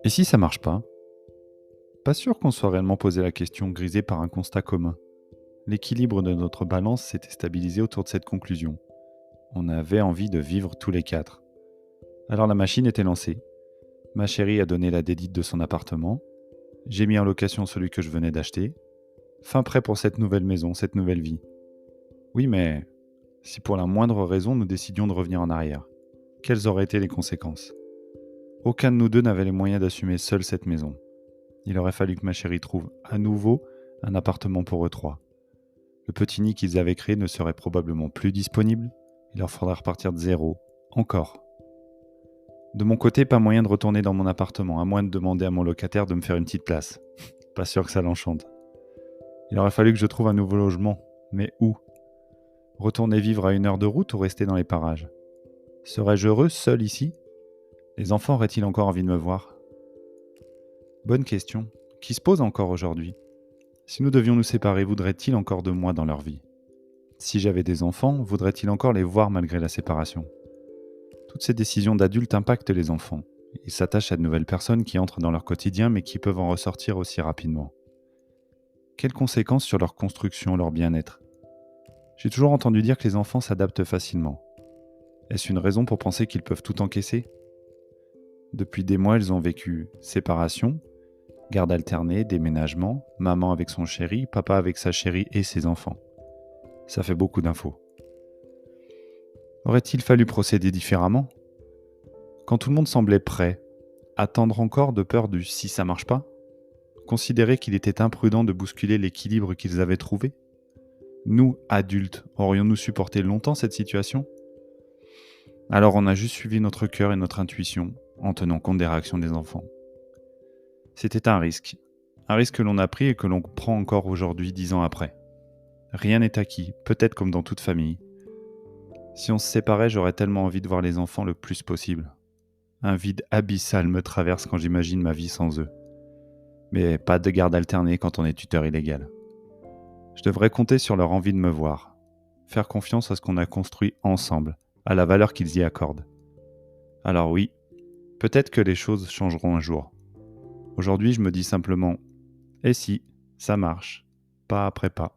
Et si ça marche pas? Pas sûr qu'on soit réellement posé la question, grisé par un constat commun. L'équilibre de notre balance s'était stabilisé autour de cette conclusion. On avait envie de vivre tous les quatre. Alors la machine était lancée. Ma chérie a donné la dédite de son appartement. J'ai mis en location celui que je venais d'acheter. Fin prêt pour cette nouvelle maison, cette nouvelle vie. Oui, mais si pour la moindre raison nous décidions de revenir en arrière, quelles auraient été les conséquences? Aucun de nous deux n'avait les moyens d'assumer seul cette maison. Il aurait fallu que ma chérie trouve à nouveau un appartement pour eux trois. Le petit nid qu'ils avaient créé ne serait probablement plus disponible. Il leur faudra repartir de zéro, encore. De mon côté, pas moyen de retourner dans mon appartement, à moins de demander à mon locataire de me faire une petite place. Pas sûr que ça l'enchante. Il aurait fallu que je trouve un nouveau logement. Mais où? Retourner vivre à 1 heure de route ou rester dans les parages? Serais-je heureux seul ici? Les enfants auraient-ils encore envie de me voir? Bonne question, qui se pose encore aujourd'hui. Si nous devions nous séparer, voudraient-ils encore de moi dans leur vie? Si j'avais des enfants, voudraient-ils encore les voir malgré la séparation? Toutes ces décisions d'adultes impactent les enfants. Ils s'attachent à de nouvelles personnes qui entrent dans leur quotidien mais qui peuvent en ressortir aussi rapidement. Quelles conséquences sur leur construction, leur bien-être? J'ai toujours entendu dire que les enfants s'adaptent facilement. Est-ce une raison pour penser qu'ils peuvent tout encaisser? Depuis des mois, ils ont vécu séparation, garde alternée, déménagement, maman avec son chéri, papa avec sa chérie et ses enfants. Ça fait beaucoup d'infos. Aurait-il fallu procéder différemment? Quand tout le monde semblait prêt, attendre encore de peur du si ça marche pas? Considérer qu'il était imprudent de bousculer l'équilibre qu'ils avaient trouvé? Nous, adultes, aurions-nous supporté longtemps cette situation? Alors on a juste suivi notre cœur et notre intuition, en tenant compte des réactions des enfants. C'était un risque que l'on a pris et que l'on prend encore aujourd'hui 10 ans après. Rien n'est acquis, peut-être comme dans toute famille. Si on se séparait, j'aurais tellement envie de voir les enfants le plus possible. Un vide abyssal me traverse quand j'imagine ma vie sans eux. Mais pas de garde alternée quand on est tuteur illégal. Je devrais compter sur leur envie de me voir. Faire confiance à ce qu'on a construit ensemble, à la valeur qu'ils y accordent. Alors oui, peut-être que les choses changeront un jour. Aujourd'hui, je me dis simplement « Et si, ça marche, pas après pas ».